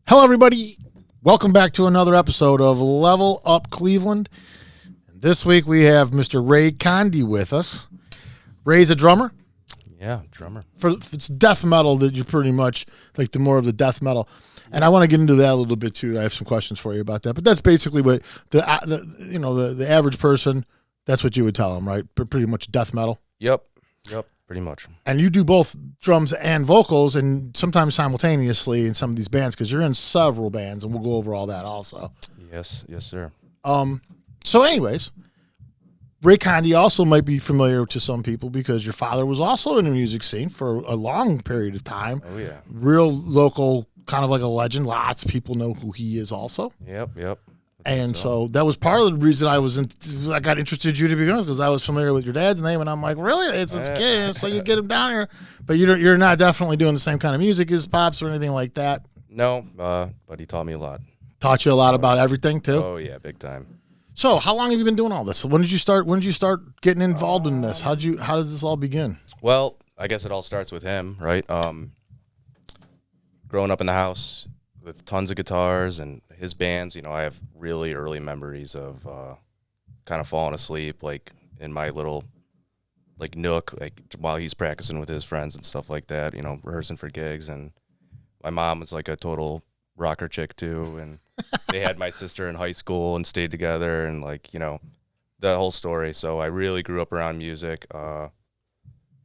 Hello, everybody. Welcome back to another episode of Level Up Cleveland. This week we have Mr. Ray Conde with us. Ray's a drummer. Yeah, drummer. For it's death metal that you pretty much like the more of the death metal. And I want to get into that a little bit too. I have some questions for you about that. But that's basically what the average person, that's what you would tell them, right? Pretty much death metal. Yep, pretty much. And you do both drums and vocals, and sometimes simultaneously in some of these bands, because you're in several bands, and we'll go over all that also. Yes, sir. So anyways, Ray Conde also might be familiar to some people because your father was also in the music scene for a long period of time. Oh, yeah. Real local, kind of like a legend. Lots of people know who he is also. Yep. And so that was part of the reason I got interested in you, to be honest, because I was familiar with your dad's name, and I'm like, really? It's this kid, so you get him down here. But you're not definitely doing the same kind of music as Pops or anything like that. No, but he taught me a lot. Taught you a lot about everything too. Oh yeah, big time. So how long have you been doing all this? When did you start getting involved in this? How does this all begin? Well, I guess it all starts with him, right? Growing up in the house with tons of guitars and his bands, I have really early memories of kind of falling asleep, like in my little nook, like while he's practicing with his friends and stuff like that, rehearsing for gigs. And my mom was like a total rocker chick too, and they had my sister in high school and stayed together, and the whole story. So I really grew up around music,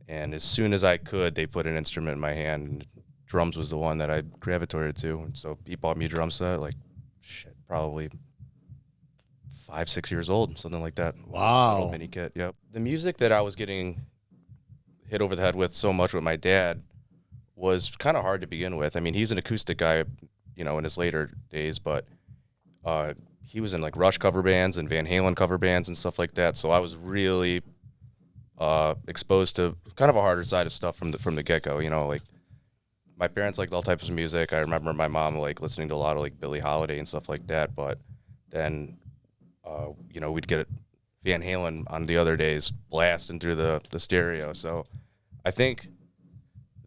and as soon as I could, they put an instrument in my hand, and drums was the one that I gravitated to. And so he bought me a drum set, probably 5-6 years old, something like that. Wow. Little mini kit. Yep. The music that I was getting hit over the head with so much with my dad was kind of hard to begin with. I mean, he's an acoustic guy, in his later days, but he was in like Rush cover bands and Van Halen cover bands and stuff like that. So I was really exposed to kind of a harder side of stuff from the get-go. My parents liked all types of music. I remember my mom listening to a lot of Billie Holiday and stuff like that. But then, we'd get Van Halen on the other days blasting through the stereo. So I think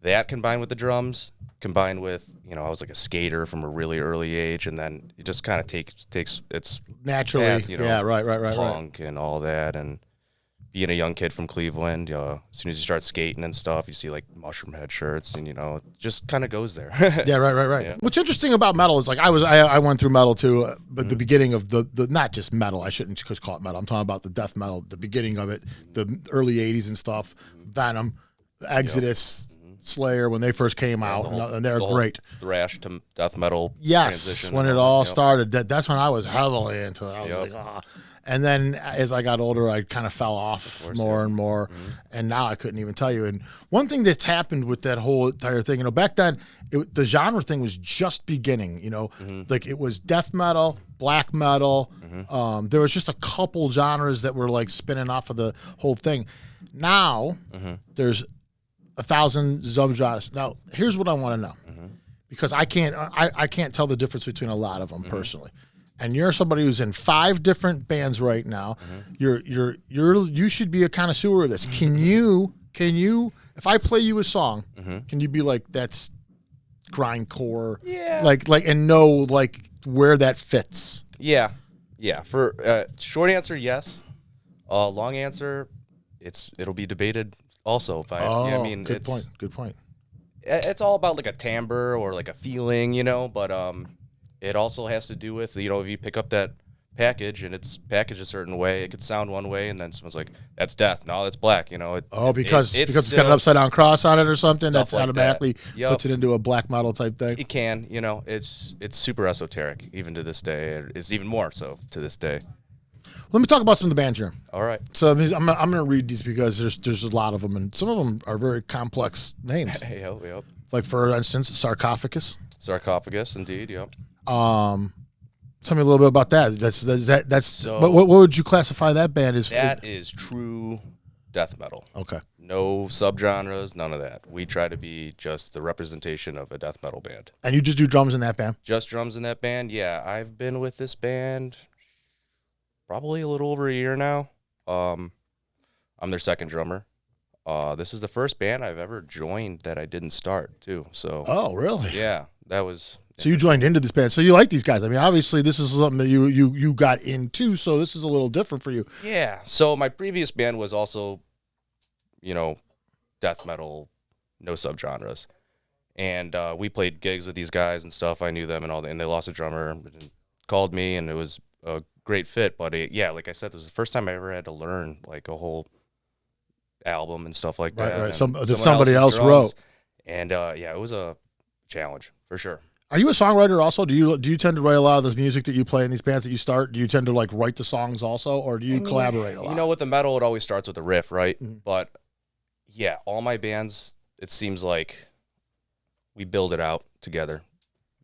that combined with the drums, combined with, I was like a skater from a really early age, and then it just kind of takes its naturally, path, right, punk and all that, and being a young kid from Cleveland, as soon as you start skating and stuff, you see mushroom head shirts, and it just kind of goes there. Yeah, right. Yeah. What's interesting about metal is I went through metal too, but the beginning of the not just metal, I shouldn't just call it metal. I'm talking about the death metal, the beginning of it, the early '80s and stuff, Venom, Exodus. Yep. Slayer when they first came out, and they're great. Thrash to death metal. Yes, when it all started, that's when I was heavily into it. I was like, ah. And then as I got older, I kind of fell off more and more, and now I couldn't even tell you. And one thing that's happened with that whole entire thing, back then, the genre thing was just beginning. It was death metal, black metal. There was just a couple genres that were spinning off of the whole thing. Now there's 1,000 subgenres. Now, here's what I want to know, because I can't tell the difference between a lot of them personally. And you're somebody who's in 5 different bands right now. You should be a connoisseur of this. Can you if I play you a song, can you be like, that's grindcore? Yeah. And know where that fits? Yeah. For short answer, yes. Long answer, it'll be debated. Also, good point. It's all about a timbre or a feeling, but it also has to do with, if you pick up that package and it's packaged a certain way, it could sound one way, and then someone's like, that's death, no, that's black, because it's got an upside down cross on it or something, that's automatically puts it into a black metal type thing. It can, it's super esoteric even to this day. It's even more so to this day. Let me talk about some of the bands here. All right. So I'm going to read these because there's a lot of them, and some of them are very complex names. Yep. Like, for instance, Sarcophagus. Sarcophagus, indeed. Yep. Tell me a little bit about that. That's so, what would you classify that band as? That is true death metal. Okay. No subgenres, none of that. We try to be just the representation of a death metal band. And you just do drums in that band? Just drums in that band. Yeah, I've been with this band probably a little over a year now. I'm their second drummer. This is the first band I've ever joined that I didn't start too. So. Oh, really? Yeah, that was So you joined into this band. So you like these guys. I mean, obviously this is something that you got into, so this is a little different for you. Yeah. So my previous band was also, death metal, no subgenres. And we played gigs with these guys and stuff. I knew them and all that. And they lost a drummer and called me, and it was a great fit. But like I said, this was the first time I ever had to learn like a whole album and stuff like that. Right. Somebody else wrote. And it was a challenge for sure. Are you a songwriter also? Do you tend to write a lot of this music that you play in these bands that you start? Do you tend to like write the songs also, or do you collaborate a lot? With the metal, it always starts with a riff, right? Mm-hmm. But yeah, all my bands, it seems like we build it out together.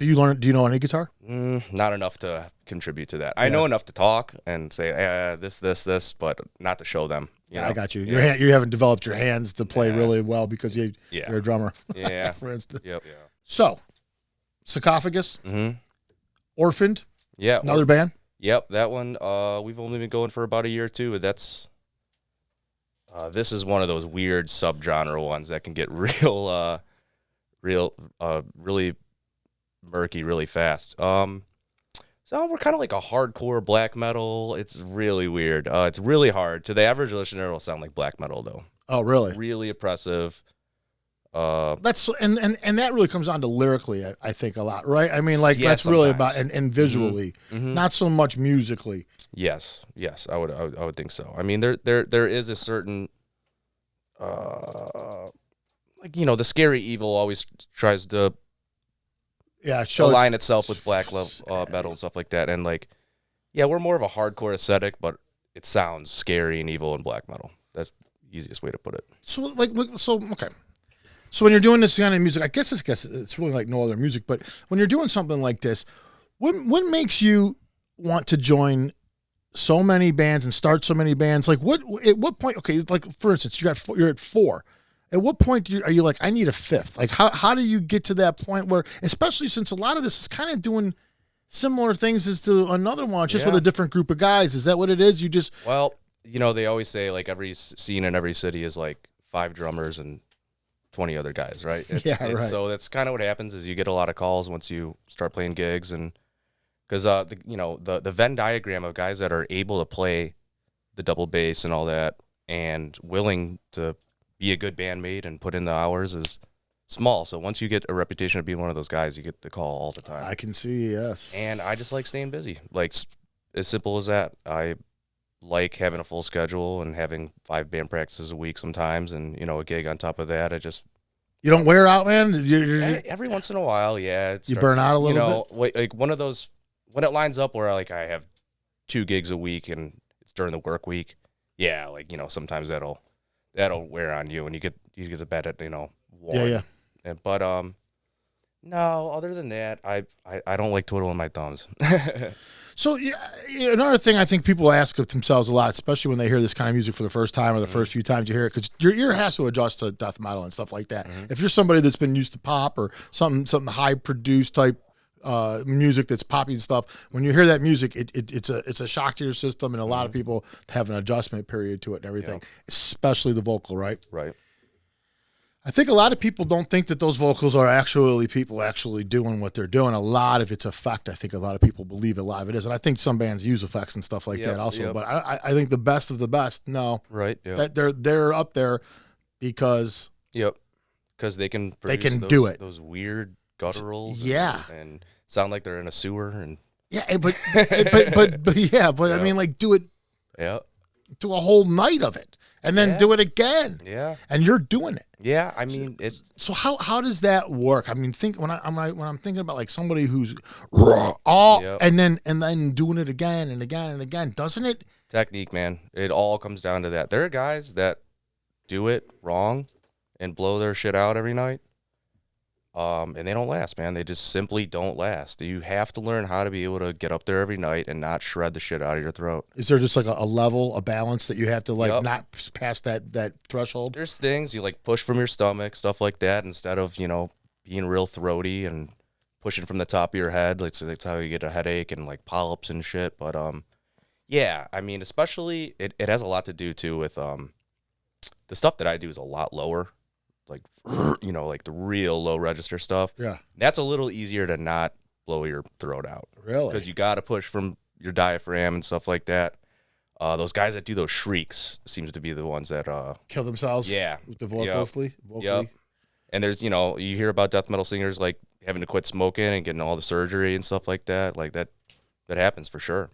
Do you know any guitar? Not enough to contribute to that. I know enough to talk and say this, but not to show them. I got you. You haven't developed your hands to play really well because you're a drummer. Yeah, for instance. Yep. So, Sarcophagus, Orphaned, another band. Yep, that one. We've only been going for about a year or two. This is one of those weird subgenre ones that can get really murky really fast. So we're kind of like a hardcore black metal. It's really weird. It's really hard. To the average listener, it'll sound like black metal though. Oh, really? Really oppressive. That's and that really comes down to lyrically, I think a lot, right? I mean, like that's really about and visually, not so much musically. Yes, I would think so. I mean, there is a certain the scary evil always tries to align itself with black metal and stuff like that, and we're more of a hardcore aesthetic, but it sounds scary and evil in black metal. That's the easiest way to put it. So okay. So when you're doing this kind of music, I guess it's really like no other music, but when you're doing something like this, what makes you want to join so many bands and start so many bands? Like at what point? Okay, like for instance, you're at 4. At what point are you like, I need a 5th? Like how do you get to that point where, especially since a lot of this is kind of doing similar things as to another one, just with a different group of guys? Is that what it is? They always say like every scene in every city is like 5 drummers and 20 other guys, right? Right. So that's kind of what happens is you get a lot of calls once you start playing gigs, and because the Venn diagram of guys that are able to play the double bass and all that and willing to be a good bandmate and put in the hours is small. So once you get a reputation of being one of those guys, you get the call all the time. I can see, yes. And I just like staying busy, like as simple as that. I like having a full schedule and having 5 band practices a week sometimes, and a gig on top of that. You don't wear out, man. Every once in a while, you burn out a little bit. Like one of those when it lines up where I have 2 gigs a week and it's during the work week. Yeah, sometimes that'll wear on you, and you get to bed at 1. Yeah. But no, other than that, I don't like twiddling my thumbs. So another thing I think people ask of themselves a lot, especially when they hear this kind of music for the first time or the first few times you hear it, because your ear has to adjust to death metal and stuff like that. If you're somebody that's been used to pop or something high produced type music that's poppy and stuff, when you hear that music, it's a shock to your system, and a lot of people have an adjustment period to it and everything, especially the vocal, right? Right. I think a lot of people don't think that those vocals are actually people actually doing what they're doing. A lot of it's effect. I think a lot of people believe a lot of it is. And I think some bands use effects and stuff like that also. Yep. But I think the best of the best, right, that they're up there because because they can do it. Those weird gutturals and sound like they're in a sewer and but I mean, like, do it do a whole night of it. And then do it again. Yeah. And you're doing it. Yeah. I mean, so how does that work? I mean, when I'm thinking about like somebody who's raw, and then doing it again and again and again, doesn't it? Technique, man. It all comes down to that. There are guys that do it wrong and blow their shit out every night. And they don't last, man. They just simply don't last. You have to learn how to be able to get up there every night and not shred the shit out of your throat. Is there just like a level, a balance that you have to not pass that threshold? There's things you push from your stomach, stuff like that, instead of, being real throaty and pushing from the top of your head. That's how you get a headache and polyps and shit. But I mean, especially it has a lot to do too with the stuff that I do is a lot lower. The real low register stuff. Yeah. That's a little easier to not blow your throat out. Really? Because you got to push from your diaphragm and stuff like that. Those guys that do those shrieks seems to be the ones that kill themselves. Yeah, with the vocally. Yep. And there's, you hear about death metal singers like having to quit smoking and getting all the surgery and stuff like that. Like that happens for sure.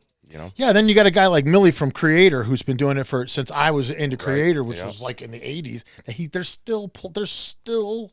Yeah. Then you got a guy like Millie from Creator who's been doing it since I was into Creator, which was like in the '80s. They're still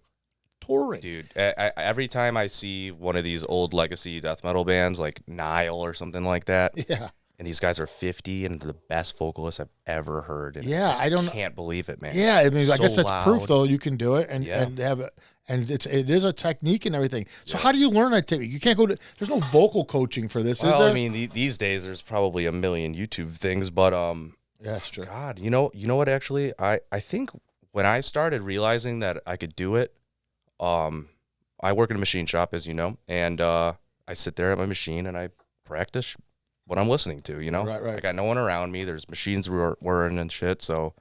touring. Dude, every time I see one of these old legacy death metal bands like Nile or something like that. Yeah. And these guys are 50 and the best vocalists I've ever heard. And yeah, I can't believe it, man. Yeah, I mean, I guess that's loud. proof though you can do it and have it, and it is a technique and everything. So how do you learn that technique? You can't go to. There's no vocal coaching for this, is there? I mean, these days there's probably a million YouTube things, but yeah, that's true. God, you know what? Actually, I think when I started realizing that I could do it, I work in a machine shop, as you know, and I sit there at my machine and I practice what I'm listening to, Right. I got no one around me. There's machines whirring and shit. So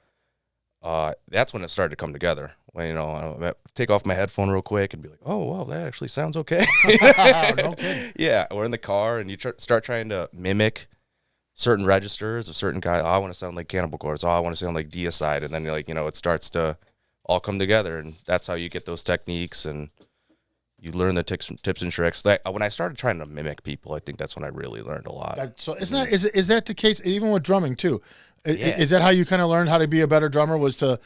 that's when it started to come together. When, I take off my headphone real quick and be like, oh, well, that actually sounds okay. No kidding. Yeah, we're in the car and you start trying to mimic certain registers of certain guys. Oh, I want to sound like Cannibal Corpse. Oh, I want to sound like Deicide. And then you're like, it starts to all come together. And that's how you get those techniques and you learn the tips and tricks. When I started trying to mimic people, I think that's when I really learned a lot. So is that the case even with drumming too? Is that how you kind of learned how to be a better drummer, was to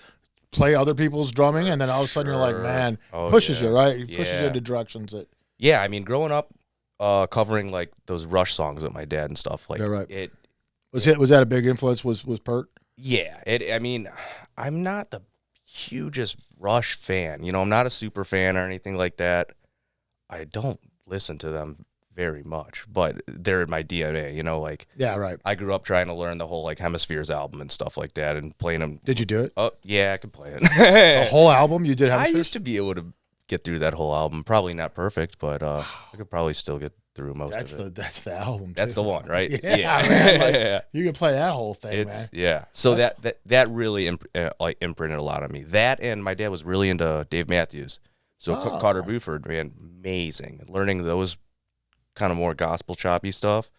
play other people's drumming, and then all of a sudden you're like, man, pushes you, right? It pushes you into directions that. Yeah, I mean, growing up, covering like those Rush songs with my dad and stuff like. Yeah, right. Was that a big influence? Was Pert? Yeah, I mean, I'm not the hugest Rush fan. I'm not a super fan or anything like that. I don't listen to them very much, but they're in my DNA, like. Yeah, right. I grew up trying to learn the whole like Hemispheres album and stuff like that and playing them. Did you do it? Oh, yeah, I could play it. The whole album you did Hemispheres? I used to be able to get through that whole album. Probably not perfect, but I could probably still get through most of it. That's the album. That's the one, right? Yeah. Man, you can play that whole thing, man. Yeah. So that really imprinted a lot on me. That, and my dad was really into Dave Matthews. So Carter Buford, man, amazing. Learning those kind of more gospel choppy stuff,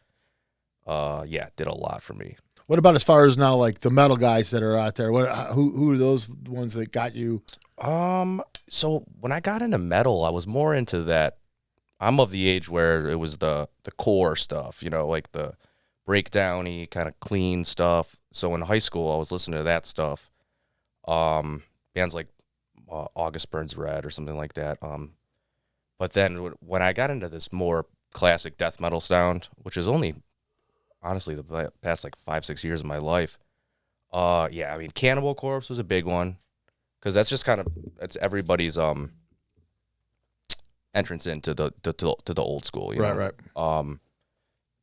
did a lot for me. What about as far as now, like the metal guys that are out there? Who are those ones that got you? So when I got into metal, I was more into that. I'm of the age where it was the core stuff, like the breakdowny kind of clean stuff. So in high school, I was listening to that stuff. Bands like August Burns Red or something like that. But then when I got into this more classic death metal sound, which is only honestly the past like 5-6 years of my life, I mean, Cannibal Corpse was a big one because that's just that's everybody's entrance into the old school, right.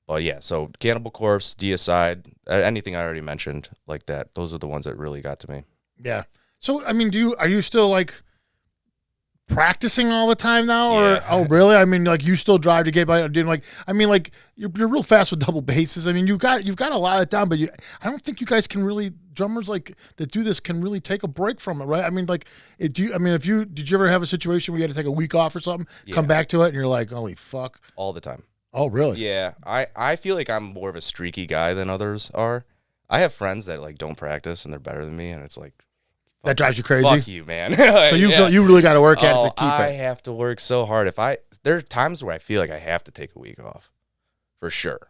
But yeah, so Cannibal Corpse, Deicide, anything I already mentioned like that, those are the ones that really got to me. Yeah. So I mean, are you still like practicing all the time now, or oh really? I mean, like you still drive to get by? You're real fast with double basses. I mean, you've got a lot of it down, but I don't think you guys can really, drummers like that do this can really take a break from it, right? I mean, did you ever have a situation where you had to take a week off or something, come back to it, and you're like, holy fuck? All the time. Oh really? Yeah, I feel like I'm more of a streaky guy than others are. I have friends that like don't practice and they're better than me, and it's like. That drives you crazy. Fuck you, man. So you feel you really got to work at it to keep it. I have to work so hard. There are times where I feel like I have to take a week off, for sure,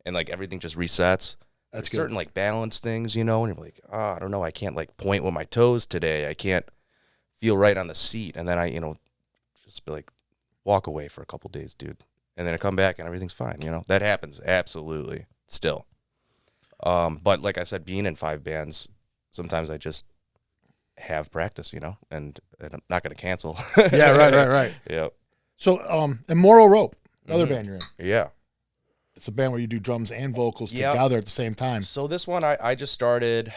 and like everything just resets. That's good. Certain like balance things, and you're like, I don't know, I can't like point with my toes today. I can't feel right on the seat, and then I, just be like, walk away for a couple days, dude, and then I come back and everything's fine. That happens absolutely still. But like I said, being in 5 bands, sometimes I just have practice, and I'm not going to cancel. Yeah, right. Yep. So, Immoral Rope, another band you're in. Yeah. It's a band where you do drums and vocals together at the same time. So this one, I just started,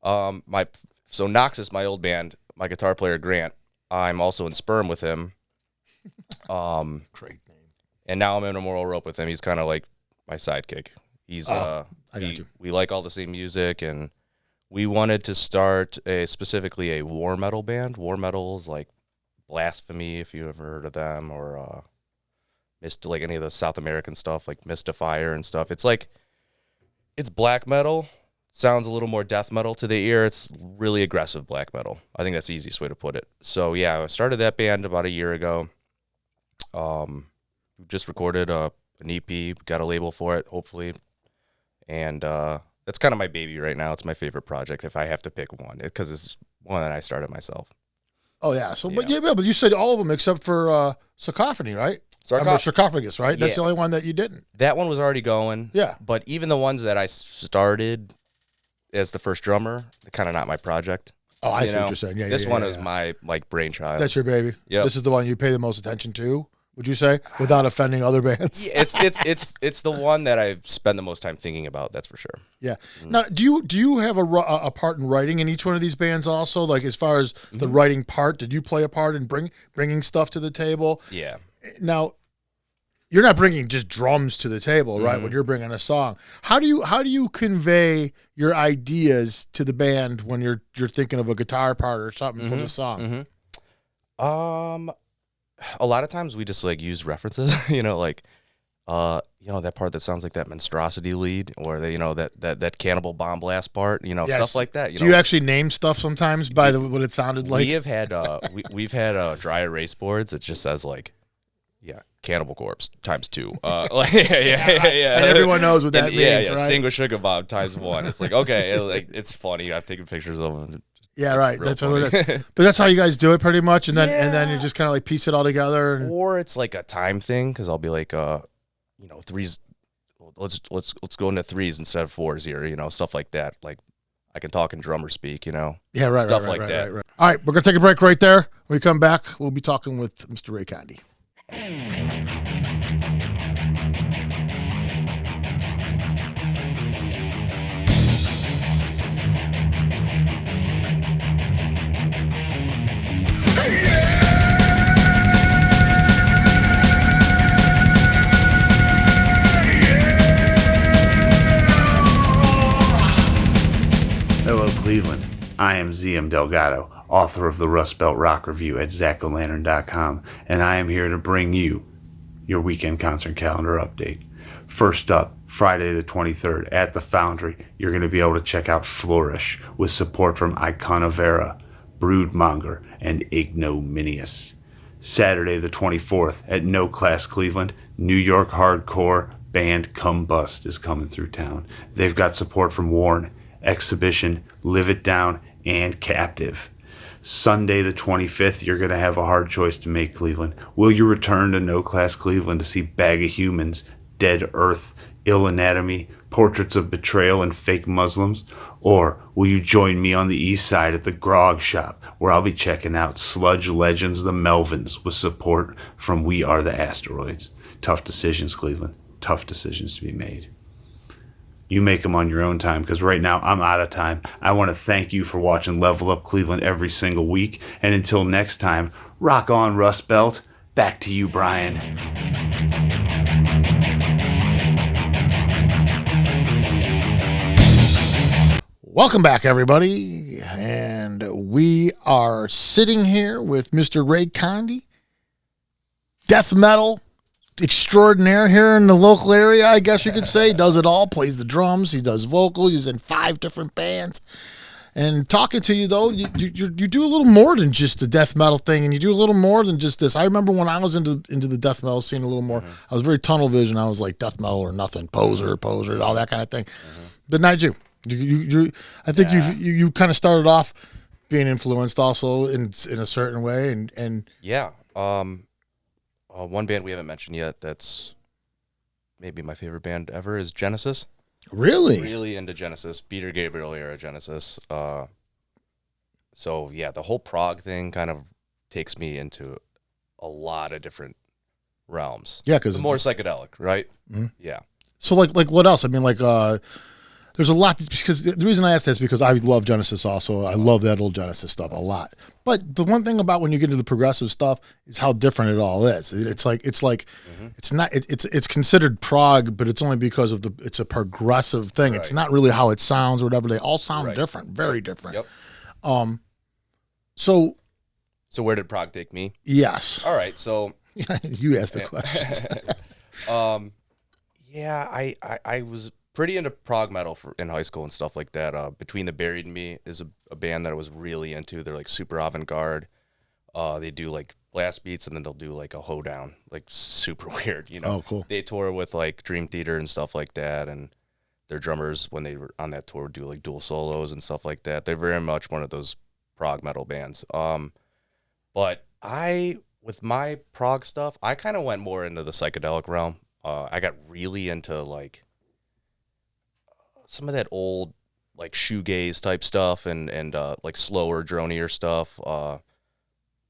Noxis, my old band, my guitar player, Grant, I'm also in Sperm with him. Great name. And now I'm in Immoral Rope with him. He's kind of like my sidekick. He's, I got you. We like all the same music, and we wanted to start specifically a war metal band. War metal is like Blasphemy, if you ever heard of them, or like any of the South American stuff, like Mystifier and stuff. It's like, it's black metal. Sounds a little more death metal to the ear. It's really aggressive black metal. I think that's the easiest way to put it. So yeah, I started that band about a year ago. Just recorded an EP, got a label for it, hopefully. And that's kind of my baby right now. It's my favorite project if I have to pick one, because it's one that I started myself. Oh yeah. So, but you said all of them except for Sarcophagus, right? Sarcophagus, right? That's the only one that you didn't. That one was already going. Yeah. But even the ones that I started as the first drummer, they're kind of not my project. Oh, I see what you're saying. Yeah, this one is my like brainchild. That's your baby. Yeah. This is the one you pay the most attention to. Would you say, without offending other bands? Yeah, it's the one that I spend the most time thinking about. That's for sure. Yeah. Now, do you have a part in writing in each one of these bands also? Like as far as the writing part, did you play a part in bringing stuff to the table? Yeah. Now, you're not bringing just drums to the table, right? When you're bringing a song, how do you convey your ideas to the band when you're thinking of a guitar part or something for the song? A lot of times we just like use references, like, that part that sounds like that Monstrosity lead, or that Cannibal Bomb Blast part, stuff like that. Do you actually name stuff sometimes by what it sounded like? We have had, we've had dry erase boards that just says like, Cannibal Corpse ×2. And everyone knows what that means, right? Single Sugar Bob ×1. It's like, okay, it's funny. I've taken pictures of them. Yeah, right. That's what it is. But that's how you guys do it, pretty much, and then you just kind of like piece it all together. Or it's like a time thing, because I'll be like, threes. Let's go into threes instead of fours here. Stuff like that. Like I can talk in drummer speak. Yeah, right. Stuff right, like right, that. Right. All right, we're gonna take a break right there. When we come back, we'll be talking with Mr. Ray Conde. Hello, Cleveland. I am ZM Delgado, author of the Rust Belt Rock Review at ZachO'Lantern.com, and I am here to bring you your weekend concert calendar update. First up, Friday the 23rd at the Foundry, you're going to be able to check out Flourish with support from Iconavera, Broodmonger, and Ignominious. Saturday the 24th at No Class Cleveland, New York hardcore band Combust is coming through town. They've got support from Warren, Exhibition, Live It Down, and Captive. Sunday the 25th, you're going to have a hard choice to make, Cleveland. Will you return to No Class Cleveland to see Bag of Humans, Dead Earth, Ill Anatomy, Portraits of Betrayal, and Fake Muslims? Or will you join me on the east side at the Grog Shop, where I'll be checking out Sludge Legends the Melvins with support from We Are the Asteroids? Tough decisions, Cleveland. Tough decisions to be made. You make them on your own time, because right now I'm out of time. I want to thank you for watching Level Up Cleveland every single week. And until next time, rock on, Rust Belt. Back to you, Brian. Welcome back, everybody. And we are sitting here with Mr. Ray Conde, death metal extraordinaire here in the local area, I guess you could say. Does it all, plays the drums, he does vocals, he's in 5 different bands. And talking to you, though, you do a little more than just the death metal thing, and you do a little more than just this. I remember when I was into the death metal scene a little more, I was very tunnel vision. I was like, death metal or nothing, poser, all that kind of thing. But not you. I think you kind of started off being influenced also in a certain way, and yeah. One band we haven't mentioned yet that's maybe my favorite band ever is Genesis. Really? Really into Genesis. Peter Gabriel era Genesis. So, yeah, the whole prog thing kind of takes me into a lot of different realms. Yeah, because more psychedelic, right? Mm-hmm. Yeah. So, like what else? I mean, there's a lot, because the reason I asked that is because I love Genesis also. I love that old Genesis stuff a lot. But the one thing about when you get into the progressive stuff is how different it all is. It's considered prog, but it's only because of it's a progressive thing. Right. It's not really how it sounds or whatever. They all sound different, very different. Yep. So where did prog take me? Yes. All right. So You asked the questions. Yeah, I was pretty into prog metal in high school and stuff like that. Between the Buried and Me is a band that I was really into. They're like super avant-garde. They do like blast beats and then they'll do like a hoedown, like super weird, you know. Oh, cool. They tour with like Dream Theater and stuff like that, and their drummers, when they were on that tour, do like dual solos and stuff like that. They're very much one of those prog metal bands. But with my prog stuff, I kind of went more into the psychedelic realm. I got really into like some of that old like shoegaze type stuff and like slower, dronier stuff,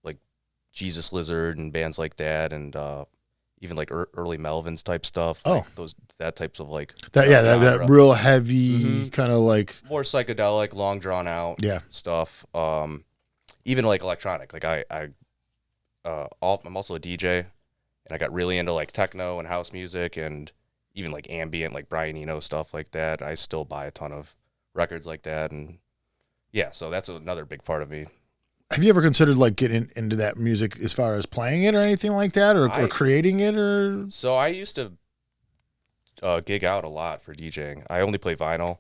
like Jesus Lizard and bands like that, and even like early Melvins type stuff. Oh, like that types of like that real heavy kind of like more psychedelic, long drawn out stuff. Even like electronic. Like I'm also a DJ, and I got really into like techno and house music and even like ambient, like Brian Eno stuff like that. I still buy a ton of records like that, and yeah, so that's another big part of me. Have you ever considered like getting into that music as far as playing it or anything like that, or creating it, or? So I used to gig out a lot for DJing. I only play vinyl,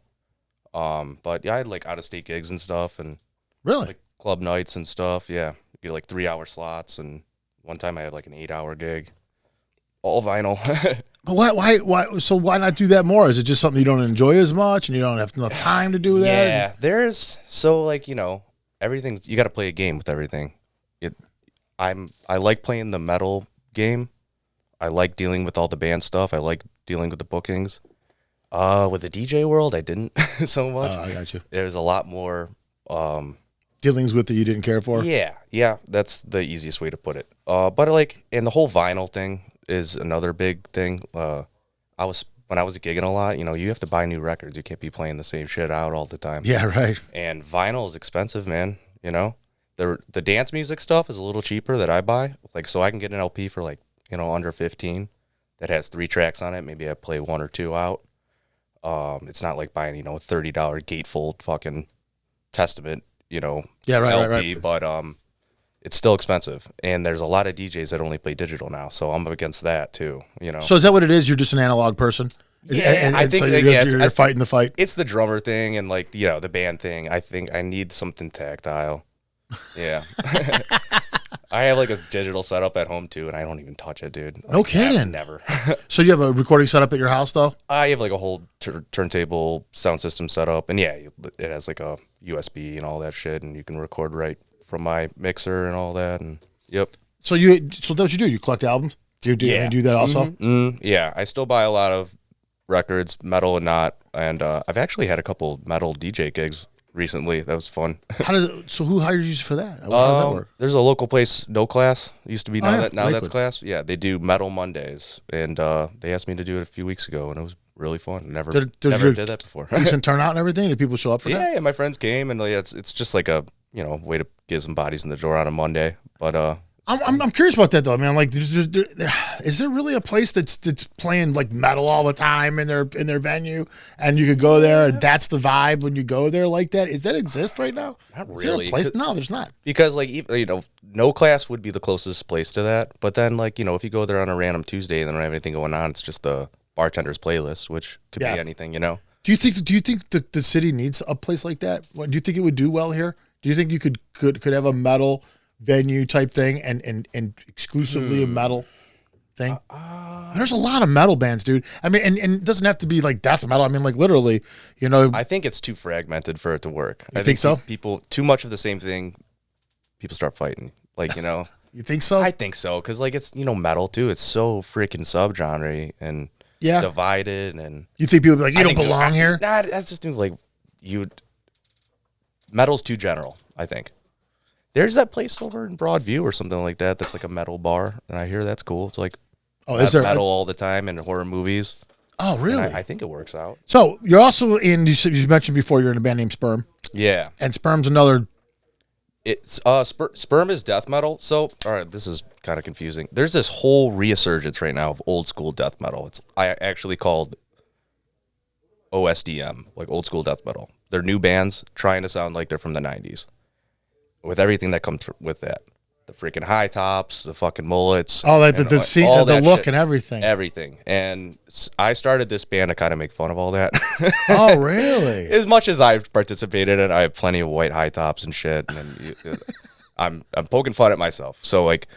but yeah, I had like out of state gigs and stuff, and really like club nights and stuff. Yeah, get like 3-hour slots, and one time I had like an 8-hour gig, all vinyl. Why? So why not do that more? Is it just something you don't enjoy as much, and you don't have enough time to do that? Yeah, like, you know, everything's, you got to play a game with everything. I like playing the metal game. I like dealing with all the band stuff. I like dealing with the bookings. With the DJ world, I didn't so much. I got you. There's a lot more dealings with that you didn't care for. Yeah, that's the easiest way to put it. But like, and the whole vinyl thing is another big thing. When I was gigging a lot, you know, you have to buy new records. You can't be playing the same shit out all the time. Yeah, right. And vinyl is expensive, man. You know, the dance music stuff is a little cheaper that I buy. Like, so I can get an LP for like, you know, under 15 that has 3 tracks on it. Maybe I play 1 or 2 out. It's not like buying, you know, a $30 gatefold fucking Testament, you know, LP, right. But it's still expensive, and there's a lot of DJs that only play digital now, so I'm against that too. You know. So is that what it is? You're just an analog person? Yeah, I think so you're fighting the fight. It's the drummer thing and like, you know, the band thing. I think I need something tactile. Yeah. I have like a digital setup at home too, and I don't even touch it, dude. Like, no kidding. Never. So you have a recording setup at your house though? I have like a whole turntable sound system set up, and yeah, it has like a USB and all that shit, and you can record right from my mixer and all that, and yep. So that's what you do? You collect albums? Do you do that also? Mm-hmm. Yeah, I still buy a lot of records, metal and not, and I've actually had a couple metal DJ gigs recently. That was fun. So who hired you for that? How does that work? There's a local place, No Class. It used to be that's Class. Yeah, they do Metal Mondays, and they asked me to do it a few weeks ago, and it was really fun. Never did that before. Decent turnout and everything. Did people show up for that? Yeah, my friends came, and like, it's just like a, you know, way to get some bodies in the door on a Monday. But I'm curious about that though. I mean, like, is there really a place that's playing like metal all the time in their venue, and you could go there and that's the vibe when you go there like that? Does that exist right now? Not is really. There a place? No, there's not. Because like, you know, No Class would be the closest place to that. But then like, you know, if you go there on a random Tuesday and they don't have anything going on, it's just the bartender's playlist, which could be anything, you know. Do you think the city needs a place like that? Do you think it would do well here? Do you think you could have a metal venue type thing and exclusively a metal thing? There's a lot of metal bands, dude. I mean, and it doesn't have to be like death metal. I mean, like literally, you know. I think it's too fragmented for it to work. I think so? People, too much of the same thing, people start fighting. Like, you know. You think so? I think so, because like it's, you know, metal too. It's so freaking subgenre and divided, and you think people be like, you don't belong here? Nah, that's just like metal's too general, I think. There's that place over in Broadview or something like that that's like a metal bar, and I hear that's cool. It's like is there metal all the time in horror movies. Oh, really? I think it works out. So you're also in. You mentioned before you're in a band named Sperm. Yeah, and Sperm's another. It's Sperm is death metal. So all right, this is kind of confusing. There's this whole resurgence right now of old school death metal. I actually called OSDM, like old school death metal. They're new bands trying to sound like they're from the 90s. With everything that comes with that. the freaking high tops, the fucking mullets. Oh, like the look and everything. Everything. And I started this band to kind of make fun of all that. Oh, really? As much as I've participated in it, I have plenty of white high tops and shit. And I'm poking fun at myself. So, like,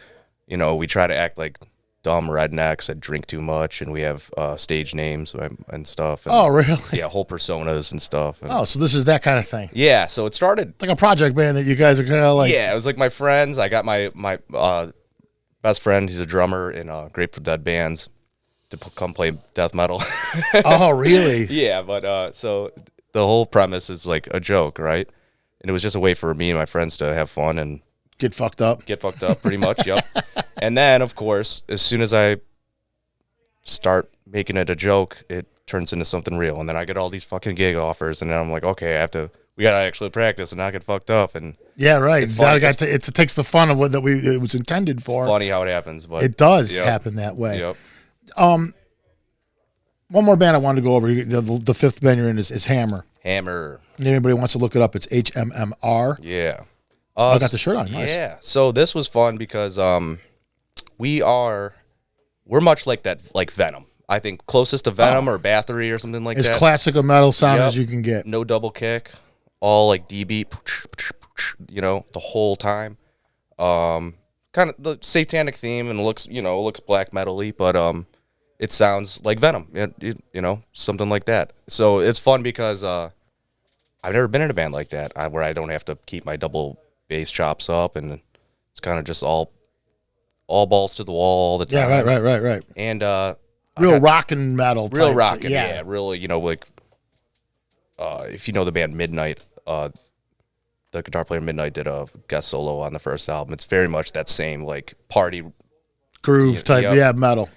you know, we try to act like dumb rednecks that drink too much, and we have stage names and stuff. And, oh, really? Yeah, whole personas and stuff. And, oh, so this is that kind of thing. yeah, so it started. It's like a project band that you guys are kind of like. Yeah, it was like my friends. I got my best friend. He's a drummer in Grateful Dead bands to come play death metal. Oh, really? Yeah, but so the whole premise is like a joke, right? And it was just a way for me and my friends to have fun and get fucked up. Pretty much, yep. And then, of course, as soon as I start making it a joke, it turns into something real. And then I get all these fucking gig offers, and then I'm like, okay, we gotta actually practice and not get fucked up. And yeah, right. It takes the fun of what it was intended for. It's funny how it happens, but it does happen that way. Yep. One more band I wanted to go over. The fifth band you're in is Hammr. Hammr. If anybody wants to look it up, it's HMMR. Yeah. I got the shirt on. Nice. Yeah. So this was fun because we're much like that, like Venom. I think closest to Venom or Bathory or something like that. As classic a metal sound as you can get. No double kick, all like D beat, you know, the whole time. Kind of the satanic theme and looks black metal-y, but it sounds like Venom, you know, something like that. So it's fun because I've never been in a band like that where I don't have to keep my double bass chops up, and it's kind of just all balls to the wall all the time. Yeah, right. And real rockin' metal type. Real rockin', yeah. Really, you know, like if you know the band Midnight, the guitar player Midnight did a guest solo on the first album. It's very much that same like party groove type, metal.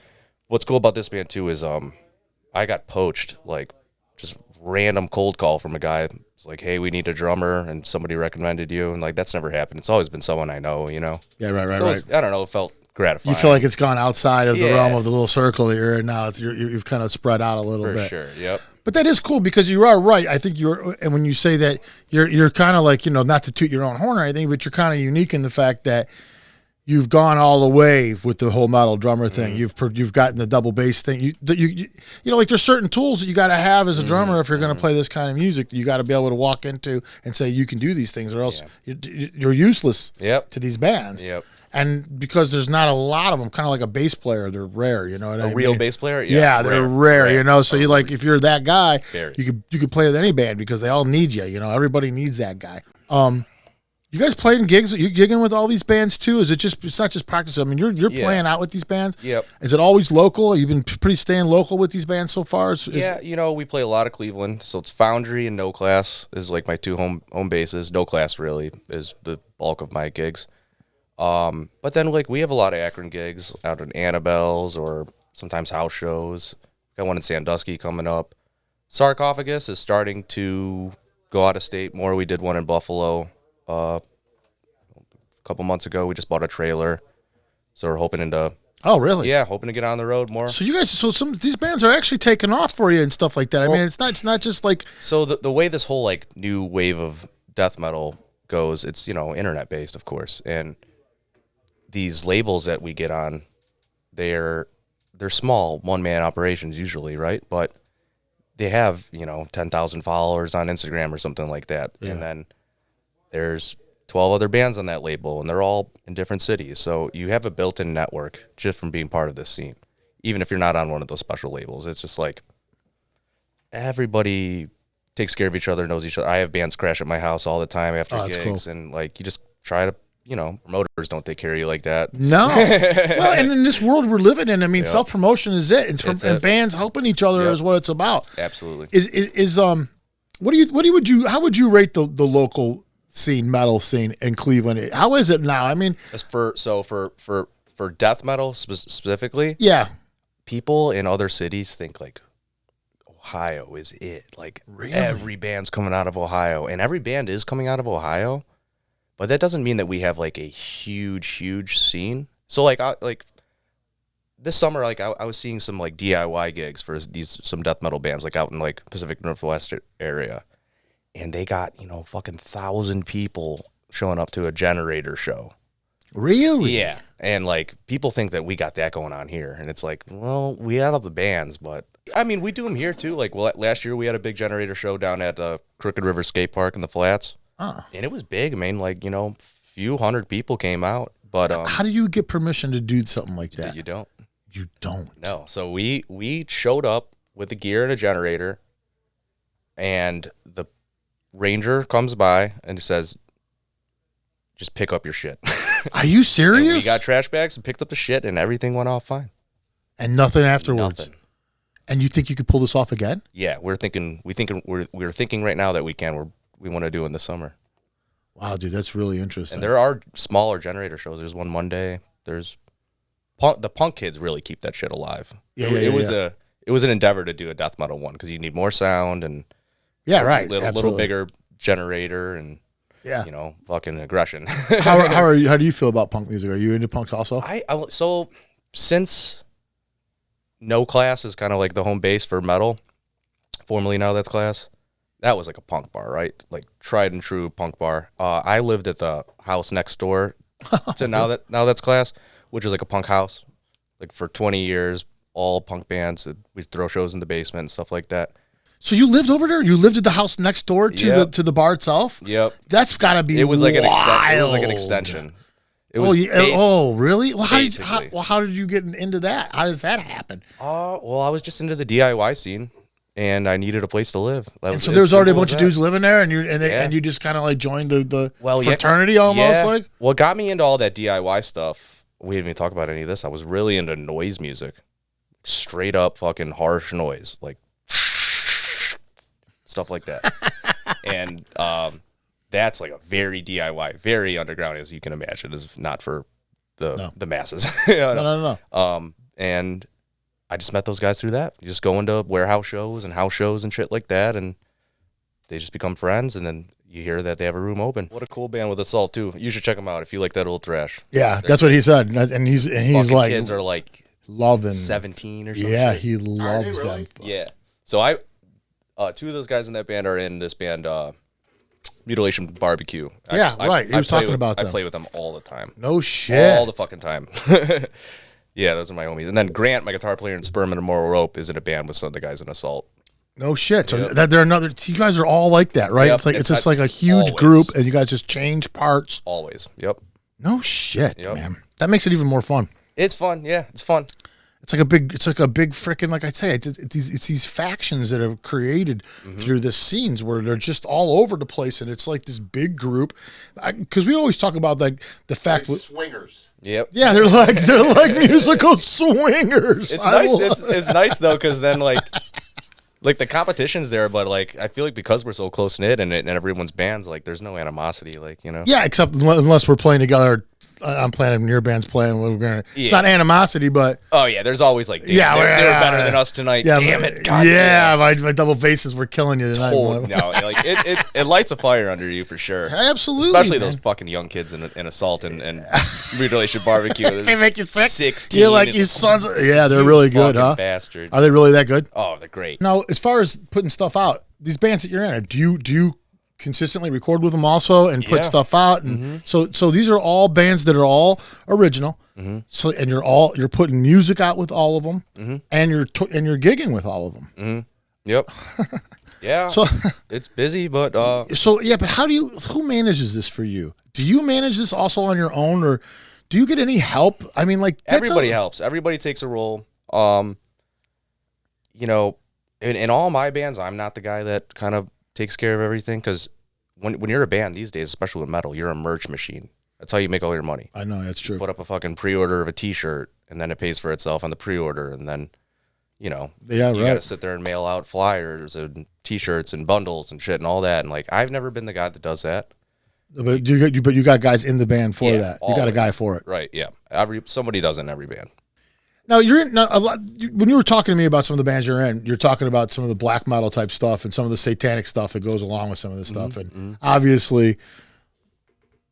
What's cool about this band too is I got poached, like just random cold call from a guy. It's like, hey, we need a drummer, and somebody recommended you, and like that's never happened. It's always been someone I know, you know. Yeah, right. I don't know. It felt gratifying. You feel like it's gone outside of the realm of the little circle here, and now you've kind of spread out a little bit. For sure. Yep. But that is cool because you are right. I think and when you say that you're kind of like, you know, not to toot your own horn or anything, but you're kind of unique in the fact that you've gone all the way with the whole metal drummer thing. You've gotten the double bass thing. You know, like there's certain tools that you got to have as a drummer if you're going to play this kind of music. You got to be able to walk into and say you can do these things, or else you're useless to these bands. Yep. And because there's not a lot of them, kind of like a bass player, they're rare. You know what I mean? A real bass player? Yeah, they're rare. You know, so you like if you're that guy, you could play with any band because they all need you. You know, everybody needs that guy. You guys played in gigs? Are you gigging with all these bands too? Is it just? It's not just practice. I mean, you're playing out with these bands. Yep. Is it always local? You've been pretty staying local with these bands so far. You know, we play a lot of Cleveland, so it's Foundry and No Class is like my two home bases. No Class really is the bulk of my gigs. But then like we have a lot of Akron gigs out in Annabelle's or sometimes house shows. Got one in Sandusky coming up. Sarcophagus is starting to go out of state more. We did one in Buffalo. A couple months ago, we just bought a trailer, so we're hoping to. Oh, really? Yeah, hoping to get on the road more. So you guys, some of these bands are actually taking off for you and stuff like that. I mean, it's not just like. So the way this whole like new wave of death metal goes, it's internet based, of course, and these labels that we get on, they're small one-man operations usually, right? But they have 10,000 followers on Instagram or something like that, and then there's 12 other bands on that label, and they're all in different cities. So you have a built-in network just from being part of this scene. Even if you're not on one of those special labels, it's just like everybody takes care of each other, knows each other. I have bands crash at my house all the time after gigs, cool. And like you just try to, promoters don't take care of you like that. No. Well, and in this world we're living in, I mean, self-promotion is it. And bands helping each other is what it's about. Absolutely. How would you rate the local metal scene in Cleveland? How is it now? I mean, for death metal specifically, people in other cities think like Ohio is it. Like every band's coming out of Ohio, and every band is coming out of Ohio, but that doesn't mean that we have like a huge scene. So like this summer, like I was seeing some like DIY gigs for some death metal bands like out in like Pacific Northwest area. And they got, fucking 1,000 people showing up to a Generator show. Really? Yeah. And like people think that we got that going on here, and it's like, well, we had all the bands, but I mean, we do them here too. Like, well, last year we had a big generator show down at Crooked River Skate Park in the Flats, and it was big. I mean, like, you know, few hundred people came out. But how do you get permission to do something like that? You don't. You don't. No. So we showed up with the gear and a generator, and the ranger comes by and says, "Just pick up your shit." Are you serious? And we got trash bags and picked up the shit, and everything went off fine. And nothing afterwards. Nothing. And you think you could pull this off again? Yeah, we're thinking right now that we want to do in the summer. Wow, dude, that's really interesting. And there are smaller generator shows. There's one Monday. There's the punk kids really keep that shit alive. It was an endeavor to do a death metal one because you need more sound and little bigger generator and you know, fucking aggression. How do you feel about punk music? Are you into punk also? So since No Class is kind of like the home base for metal, formerly Now That's Class. That was like a punk bar, right? Like tried and true punk bar. I lived at the house next door to Now That's Class, which was like a punk house. Like for 20 years, all punk bands. We'd throw shows in the basement and stuff like that. So you lived over there? You lived at the house next door to the bar itself? Yep. That's got to be. It was like wild. It was like an extension. It was really? Well, how did you get into that? How does that happen? Well, I was just into the DIY scene. And I needed a place to live. And so there's already a bunch of dudes living there, and you just kind of like joined the fraternity almost like. What got me into all that DIY stuff? We didn't even talk about any of this. I was really into noise music, straight up fucking harsh noise, like stuff like that. And that's like a very DIY, very underground, as you can imagine, is not for the masses. No. And I just met those guys through that. You just go into warehouse shows and house shows and shit like that, and they just become friends, and then you hear that they have a room open. What a cool band with Assault, too. You should check them out if you like that old thrash. Yeah, that's what he said. And he's like... kids are like loving 17 or something. Yeah, he loves them. Yeah. So two of those guys in that band are in this band, Mutilation Barbecue. Right. He was talking about them. I play with them all the time. No shit. All the fucking time. Yeah, those are my homies. And then Grant, my guitar player in Sperm and Immoral Rope, is in a band with some of the guys in Assault. No shit. So they're another. You guys are all like that, right? Yep. It's just like a huge group, and you guys just change parts. Always. Yep. No shit, man. That makes it even more fun. It's fun. Yeah, it's fun. It's like a big freaking, like I say, it's these factions that are created through the scenes where they're just all over the place, and it's like this big group. Because we always talk about like the fact with swingers. Yep. Yeah, they're like musical swingers. It's nice. It's nice though, because then like the competition's there, but like I feel like because we're so close knit and everyone's bands, like there's no animosity, like, you know. Yeah, except unless we're playing together. I'm playing and your band's playing. We're gonna. Yeah. It's not animosity, but there's always like, they were better than us tonight. Yeah, damn it. God my double basses were killing you tonight. No, like it lights a fire under you for sure. Absolutely, especially those fucking young kids in Assault and Mutilation Barbecue. They make you sick. 16. You're like, you sons. They're really good, huh? Bastard. Are they really that good? Oh, they're great. Now, as far as putting stuff out, these bands that you're in, do you consistently record with them also and put stuff out? And so these are all bands that are all original. So and you're putting music out with all of them, and you're gigging with all of them. Yep. Yeah. So it's busy, but but who manages this for you? Do you manage this also on your own, or do you get any help? I mean, like everybody helps. Everybody takes a role. You know, in all my bands, I'm not the guy that kind of takes care of everything, because when you're a band these days, especially with metal, you're a merch machine. That's how you make all your money. I know, that's true. You put up a fucking pre-order of a T-shirt, and then it pays for itself on the pre-order, and then, you know, you got to sit there and mail out flyers and T-shirts and bundles and shit and all that. And like, I've never been the guy that does that. But you got guys in the band for that. Always. You got a guy for it, right? Yeah, somebody does it in every band. Now when you were talking to me about some of the bands you're in, you're talking about some of the black metal type stuff and some of the satanic stuff that goes along with some of this stuff. And obviously,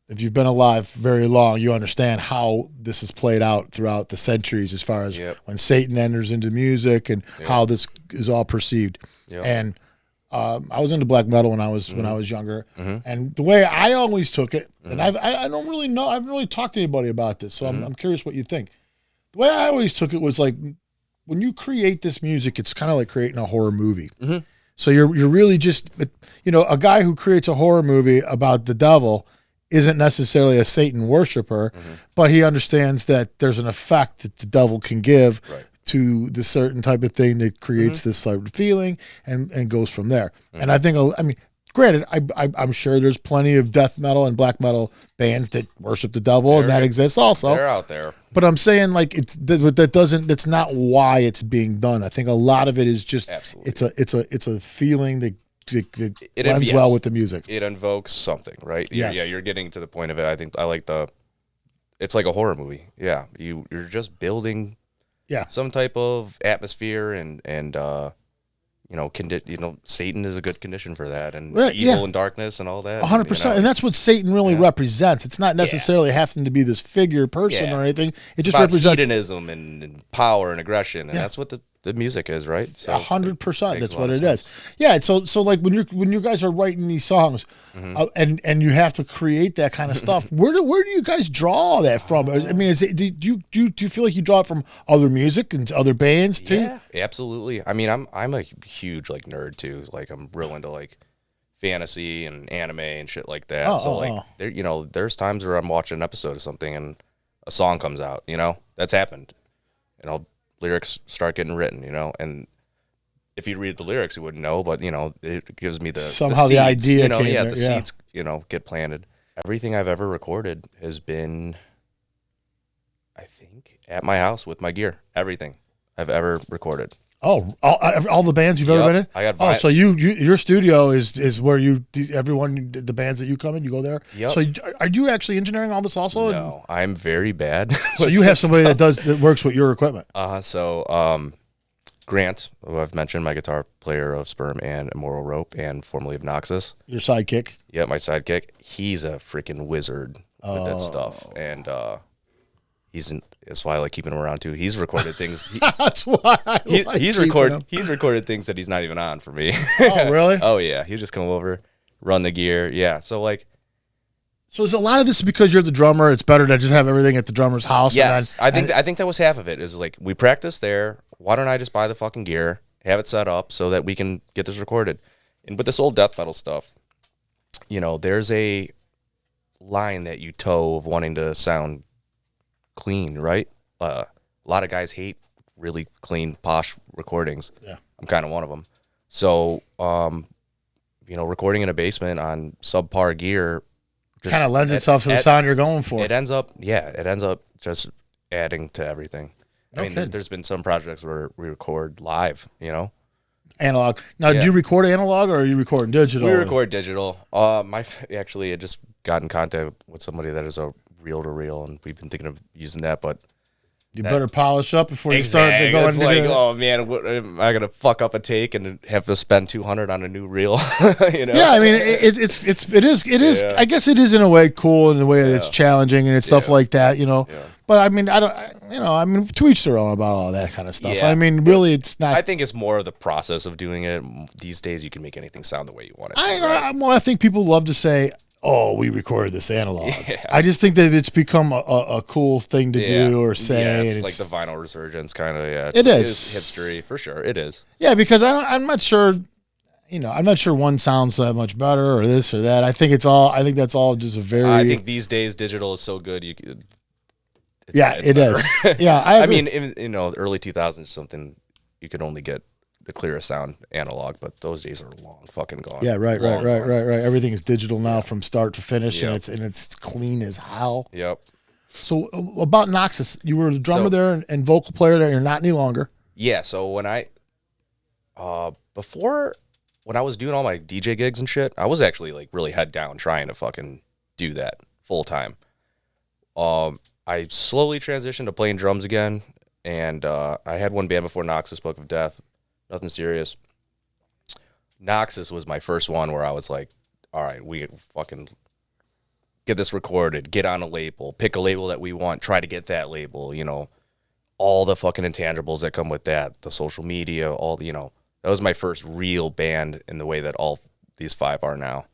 if you've been alive very long, you understand how this has played out throughout the centuries, as far as when Satan enters into music and how this is all perceived. And I was into black metal when I was younger, and the way I always took it, and I don't really know, I haven't really talked to anybody about this, so I'm curious what you think. The way I always took it was like, when you create this music, it's kind of like creating a horror movie. So you're really just, a guy who creates a horror movie about the devil isn't necessarily a Satan worshiper, but he understands that there's an effect that the devil can give to the certain type of thing that creates this type of feeling and goes from there. And I think, granted, I'm sure there's plenty of death metal and black metal bands that worship the devil, and that exists also. They're out there. But I'm saying, like, that's not why it's being done. I think a lot of it is just it's a feeling that blends well with the music. It invokes something, right? Yes. Yeah, you're getting to the point of it. I think I like it's like a horror movie. Yeah, you're just building some type of atmosphere and Satan is a good condition for that, and evil and darkness and all that. 100%, and that's what Satan really represents. It's not necessarily having to be this figure person or anything. It's just represents hedonism and power and aggression, and that's what the music is, right? So 100%. That's what it is. Yeah. So like when you guys are writing these songs, and you have to create that kind of stuff, where do you guys draw that from? I mean, do you feel like you draw it from other music and other bands too? Yeah, absolutely. I mean, I'm a huge like nerd too. Like I'm real into like fantasy and anime and shit like that. There's times where I'm watching an episode of something and a song comes out. That's happened, and lyrics start getting written, and if you read the lyrics, you wouldn't know, but it gives me the seeds, the idea, seeds, get planted. Everything I've ever recorded has been, I think, at my house with my gear. Everything I've ever recorded. Oh, all the bands you've ever been in? I got so your studio is where the bands that you come in, you go there? Yep. So are you actually engineering all this also? No, I'm very bad. So you have somebody that works with your equipment? Grant, who I've mentioned, my guitar player of Sperm and Immoral Rope and formerly of Noxis. Your sidekick? Yeah, my sidekick. He's a freaking wizard with that stuff. And that's why I like keeping him around too. He's recorded things. That's why he's recorded things that he's not even on for me. Oh, really? Oh yeah. He'll just come over, run the gear. Yeah. So is a lot of this because you're the drummer? It's better to just have everything at the drummer's house. Yes, I think that was half of it. Is like we practice there. Why don't I just buy the fucking gear, have it set up so that we can get this recorded? And with this old death metal stuff, there's a line that you toe of wanting to sound clean, right? A lot of guys hate really clean, posh recordings. Yeah, I'm kind of one of them. So, recording in a basement on subpar gear kind of lends itself to the sound you're going for. It ends up just adding to everything. I mean, there's been some projects where we record live, Analog. Now, do you record analog or are you recording digital? We record digital. I just got in contact with somebody that is a reel-to-reel, and we've been thinking of using that, but you better polish up before you start going. It's like, oh man, am I gonna fuck up a take and have to spend $200 on a new reel? Yeah, I mean, it is. Yeah. I guess it is in a way cool, in a way that's challenging, and it's stuff like that, Yeah. But I mean, to each their own about all that kind of stuff. Yeah. I mean, really, it's not. I think it's more of the process of doing it. These days, you can make anything sound the way you want it. I think people love to say, "Oh, we recorded this analog." Yeah. I just think that it's become a cool thing to do or say. Yeah, it's like the vinyl resurgence kind of. Yeah, it is hipstery for sure. It is. Yeah, because I'm not sure. I'm not sure one sounds that much better or this or that. I think that's all just a very. I think these days digital is so good. It is. Yeah, I mean, in early 2000s, something you could only get the clearest sound analog, but those days are long fucking gone. Yeah, right. Everything is digital now from start to finish, and it's clean as hell. Yep. So about Noxis, you were the drummer there and vocal player there. You're not any longer. Yeah. So when I was doing all my DJ gigs and shit, I was actually like really head down trying to fucking do that full time. I slowly transitioned to playing drums again, and I had one band before Noxis, Book of Death. Nothing serious. Noxis was my first one where I was like, all right, we fucking get this recorded, get on a label, pick a label that we want, try to get that label, all the fucking intangibles that come with that, the social media, all the, That was my first real band in the way that all these 5 are now.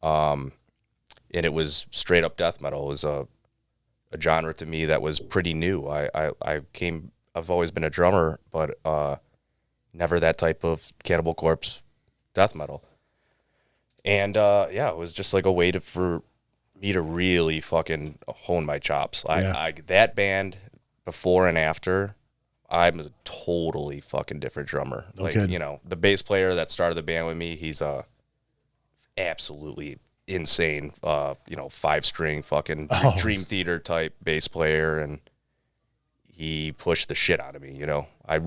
And it was straight up death metal. It was a genre to me that was pretty new. I've always been a drummer, but never that type of Cannibal Corpse death metal. And it was just like a way for me to really fucking hone my chops. That band before and after, I'm a totally fucking different drummer. The bass player that started the band with me, he's absolutely insane, 5-string fucking Dream Theater type bass player, and he pushed the shit out of me. I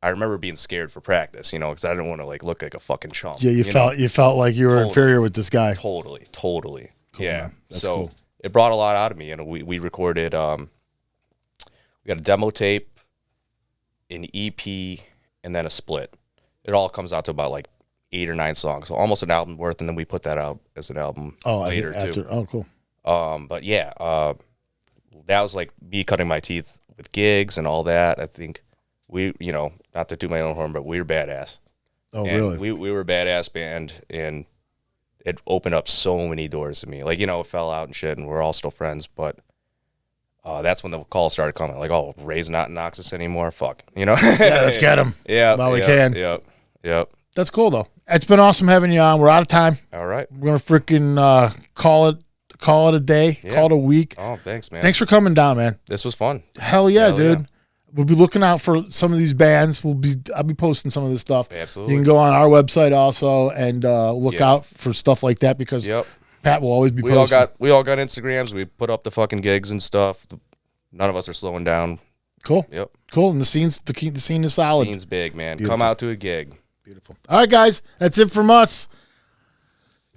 remember being scared for practice, because I didn't want to look like a fucking chump. Yeah, you felt like you were inferior with this guy. Totally. Cool, yeah. So cool. It brought a lot out of me. We recorded. We got a demo tape, an EP, and then a split. It all comes out to about 8 or 9 songs, so almost an album worth, and then we put that out as an album later too. Oh, cool. But yeah, that was me cutting my teeth with gigs and all that. I think we, not to do my own horn, but we were badass. Oh, really? We were a badass band, and it opened up so many doors to me. It fell out and shit, and we're all still friends, but that's when the calls started coming. Ray's not in Noxis anymore. Fuck, Yeah, let's get him. Yeah, while we can. Yep. That's cool though. It's been awesome having you on. We're out of time. All right. We're gonna freaking call it a day. Yeah. Call it a week. Oh, thanks, man. Thanks for coming down, man. This was fun. Hell yeah, dude. Yeah. We'll be looking out for some of these bands. I'll be posting some of this stuff. Absolutely. You can go on our website also and look out for stuff like that because Pat will always be posting. We all got Instagrams. We put up the fucking gigs and stuff. None of us are slowing down. Cool. Yep. Cool. And the scene is solid. The scene's big, man. Beautiful. Come out to a gig. Beautiful. All right, guys. That's it from us.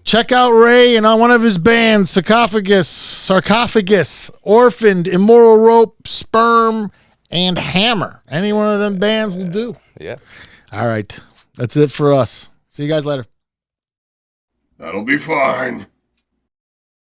Check out Ray and on one of his bands, Sarcophagus, Orphaned, Immoral Rope, Sperm, and Hammr. Any one of them bands will do. Yeah. All right. That's it for us. See you guys later. That'll be fine.